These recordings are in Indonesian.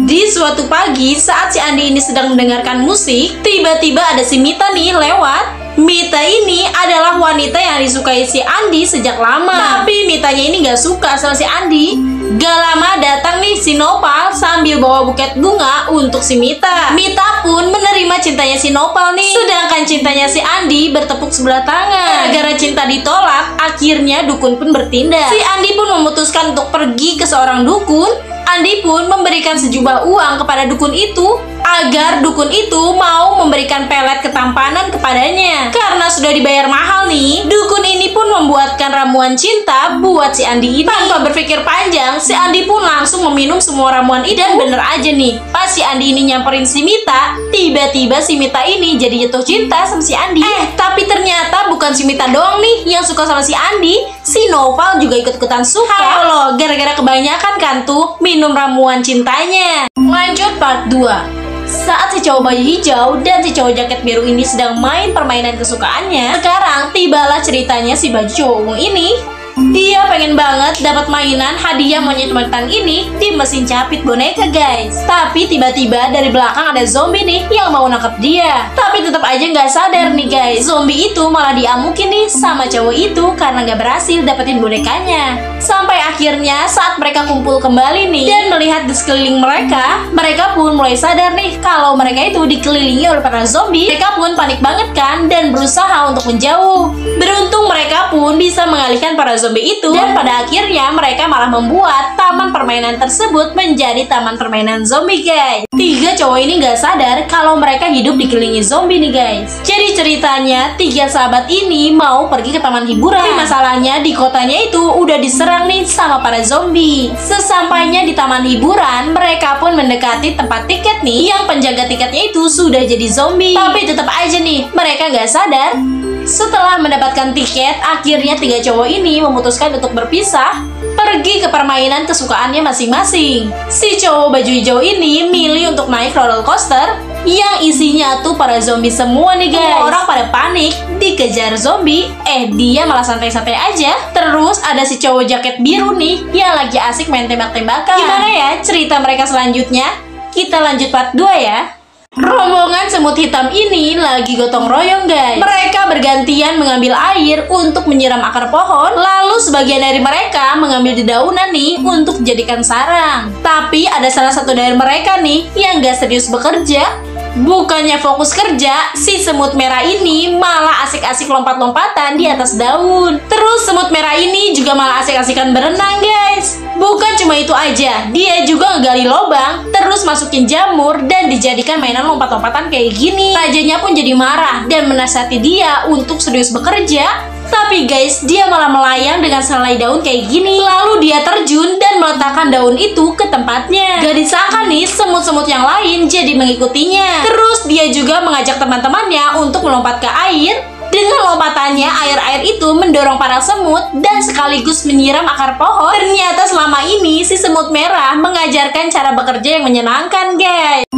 Di suatu pagi saat si Andi ini sedang mendengarkan musik, tiba-tiba ada si Mita nih lewat. Mita ini adalah wanita yang disukai si Andi sejak lama. Tapi Mitanya ini gak suka sama si Andi. Gak lama datang nih si Nopal sambil bawa buket bunga untuk si Mita. Mita pun menerima cintanya si Nopal nih. Sedangkan cintanya si Andi bertepuk sebelah tangan. Gara-gara cinta ditolak, akhirnya dukun pun bertindak. Si Andi pun memutuskan untuk pergi ke seorang dukun. Andi pun memberikan sejumlah uang kepada dukun itu agar dukun itu mau memberikan pelet ketampanan kepadanya. Karena sudah dibayar mahal nih, dukun ini pun membuatkan ramuan cinta buat si Andi ini. Tanpa berpikir panjang, si Andi pun langsung meminum semua ramuan itu. Dan bener aja nih, pas si Andi ini nyamperin si Mita, tiba-tiba si Mita ini jadi jatuh cinta sama si Andi. Tapi ternyata bukan si Mita doang nih yang suka sama si Andi. Si Nopal juga ikut-ikutan suka. Halo, gara-gara kebanyakan kan tuh minum ramuan cintanya. Lanjut part 2. Saat si cowok baju hijau dan si cowok jaket biru ini sedang main permainan kesukaannya, sekarang tibalah ceritanya si baju cowok ungu ini. Dia pengen banget dapat mainan hadiah monyet-monyetan ini di mesin capit boneka, guys. Tapi tiba-tiba dari belakang ada zombie nih yang mau nangkep dia. Tapi tetap aja nggak sadar nih, guys. Zombie itu malah diamukin nih sama cowok itu karena nggak berhasil dapetin bonekanya. Sampai akhirnya saat mereka kumpul kembali nih dan melihat di sekeliling mereka, mereka pun mulai sadar nih kalau mereka itu dikelilingi oleh para zombie. Mereka pun panik banget kan dan berusaha untuk menjauh. Beruntung mereka pun bisa mengalihkan para zombie itu, dan pada akhirnya mereka malah membuat taman permainan tersebut menjadi taman permainan zombie, guys. 3 cowok ini gak sadar kalau mereka hidup dikelilingi zombie nih, guys. Jadi ceritanya 3 sahabat ini mau pergi ke taman hiburan. Tapi masalahnya di kotanya itu udah diserang nih sama para zombie. Sesampainya di taman hiburan, mereka pun mendekati tempat tiket nih yang penjaga tiketnya itu sudah jadi zombie. Tapi tetap aja nih mereka gak sadar. Setelah mendapatkan tiket, akhirnya 3 cowok ini memutuskan untuk berpisah, pergi ke permainan kesukaannya masing-masing. Si cowok baju hijau ini milih untuk naik roller coaster yang isinya tuh para zombie semua nih, guys. Semua orang pada panik, dikejar zombie, dia malah santai-santai aja. Terus ada si cowok jaket biru nih yang lagi asik main tembak-tembakan. Gimana ya cerita mereka selanjutnya? Kita lanjut part 2 ya. Rombongan semut hitam ini lagi gotong royong, guys. Mereka bergantian mengambil air untuk menyiram akar pohon. Lalu sebagian dari mereka mengambil dedaunan nih untuk dijadikan sarang. Tapi ada salah satu dari mereka nih yang gak serius bekerja. Bukannya fokus kerja, si semut merah ini malah asik-asik lompat-lompatan di atas daun. Terus semut merah ini juga malah asik-asikan berenang, guys. Bukan cuma itu aja, dia juga ngegali lubang, terus masukin jamur dan dijadikan mainan lompat-lompatan kayak gini. Rajanya pun jadi marah dan menasihati dia untuk serius bekerja. Tapi guys, dia malah melayang dengan selai daun kayak gini. Lalu dia terjun dan meletakkan daun itu ke tempatnya. Gak disangka nih, semut-semut yang lain jadi mengikutinya. Terus dia juga mengajak teman-temannya untuk melompat ke air. Dengan lompatannya, air-air itu mendorong para semut dan sekaligus menyiram akar pohon. Ternyata selama ini si semut merah mengajarkan cara bekerja yang menyenangkan, guys.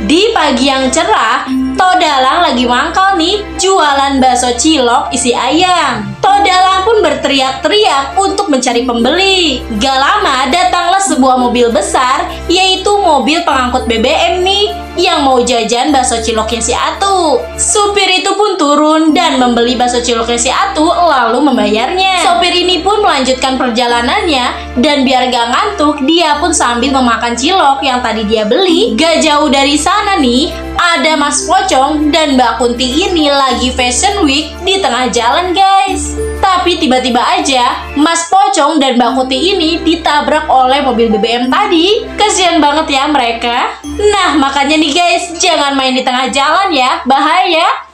Di pagi yang cerah, Todalang lagi mangkal nih jualan bakso cilok isi ayam. Todalang pun berteriak-teriak untuk mencari pembeli. Gak lama datanglah sebuah mobil besar, yaitu mobil pengangkut BBM nih yang mau jajan bakso ciloknya si Atu. Supir itu pun turun dan membeli bakso ciloknya si Atu lalu membayarnya. Sopir ini pun melanjutkan perjalanannya dan biar gak ngantuk, dia pun sambil memakan cilok yang tadi dia beli. Gak jauh dari sana nih, ada Mas Pocong dan Mbak Kunti ini lagi fashion week di tengah jalan, guys. Tapi tiba-tiba aja Mas Pocong dan Mbak Kunti ini ditabrak oleh mobil BBM tadi. Kasian banget ya mereka. Nah makanya nih guys, jangan main di tengah jalan ya, bahaya.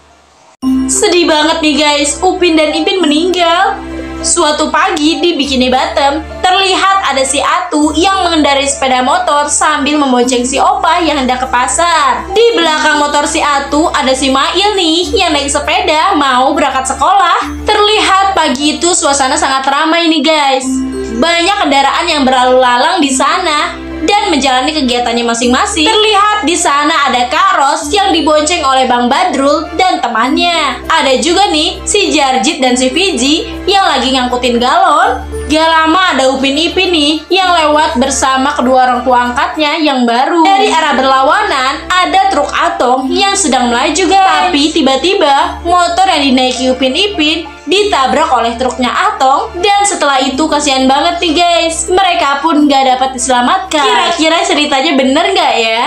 Sedih banget nih guys, Upin dan Ipin meninggal. Suatu pagi di Bikini Bottom, terlihat ada si Atu yang mengendarai sepeda motor sambil membonceng si Opa yang hendak ke pasar. Di belakang motor si Atu ada si Mail nih yang naik sepeda mau berangkat sekolah. Terlihat pagi itu suasana sangat ramai nih guys. Banyak kendaraan yang berlalu lalang di sana. dan menjalani kegiatannya masing-masing. Terlihat di sana ada Kak Ros yang dibonceng oleh Bang Badrul dan temannya. Ada juga nih si Jarjit dan si Fiji yang lagi ngangkutin galon. Gak lama ada Upin Ipin nih yang lewat bersama kedua orang tua angkatnya yang baru. Dari arah berlawanan ada truk Atong yang sedang melaju guys. Tapi tiba-tiba motor yang dinaiki Upin Ipin ditabrak oleh truknya Atong. Dan setelah itu kasihan banget nih guys, mereka pun gak dapat diselamatkan. Kira-kira ceritanya bener gak ya?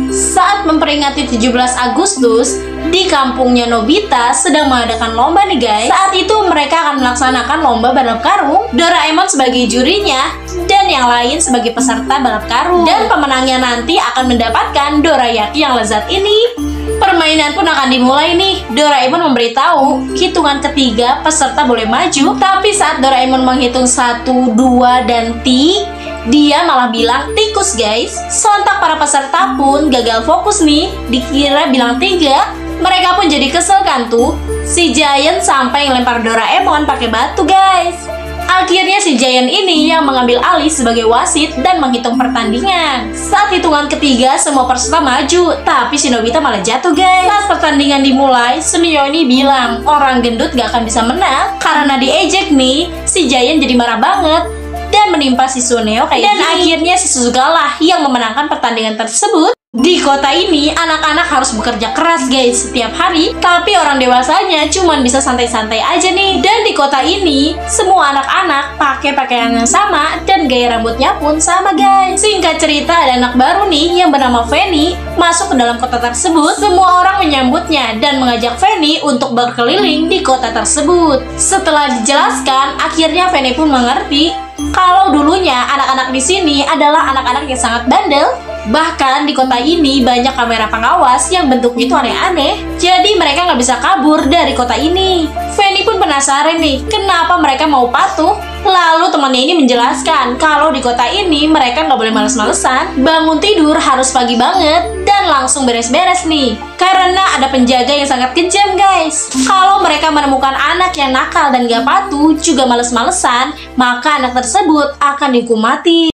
Saat memperingati 17 Agustus, di kampungnya Nobita sedang mengadakan lomba nih guys. Saat itu mereka akan melaksanakan lomba balap karung, Doraemon sebagai jurinya, dan yang lain sebagai peserta balap karung. Dan pemenangnya nanti akan mendapatkan dorayaki yang lezat ini. Permainan pun akan dimulai nih. Doraemon memberitahu hitungan ketiga peserta boleh maju. Tapi saat Doraemon menghitung 1, 2, dan ti, dia malah bilang tikus guys. Sontak para peserta pun gagal fokus nih. Dikira bilang 3. Mereka pun jadi kesel kan tuh. Si Giant sampai ngelempar Doraemon pakai batu guys. Akhirnya si Giant ini yang mengambil alih sebagai wasit dan menghitung pertandingan. Saat hitungan ketiga semua peserta maju, tapi si Nobita malah jatuh guys. Saat pertandingan dimulai, Sunio ini bilang orang gendut gak akan bisa menang karena diejek nih. Si Giant jadi marah banget dan menimpa si Suneo kayak gini. Akhirnya si Suzuka lah yang memenangkan pertandingan tersebut. Di kota ini, anak-anak harus bekerja keras guys setiap hari, tapi orang dewasanya cuman bisa santai-santai aja nih. Dan di kota ini, semua anak-anak pakai pakaian yang sama dan gaya rambutnya pun sama guys. Singkat cerita, ada anak baru nih yang bernama Fanny masuk ke dalam kota tersebut. Semua orang menyambutnya dan mengajak Fanny untuk berkeliling di kota tersebut. Setelah dijelaskan, akhirnya Fanny pun mengerti kalau dulunya anak-anak di sini adalah anak-anak yang sangat bandel. Bahkan di kota ini banyak kamera pengawas yang bentuknya itu aneh-aneh. Jadi mereka nggak bisa kabur dari kota ini. Fanny pun penasaran nih, kenapa mereka mau patuh? Lalu temannya ini menjelaskan kalau di kota ini mereka nggak boleh males-malesan, bangun tidur harus pagi banget, dan langsung beres-beres nih. Karena ada penjaga yang sangat kejam guys. Kalau mereka menemukan anak yang nakal dan gak patuh juga males-malesan, maka anak tersebut akan dihukum mati.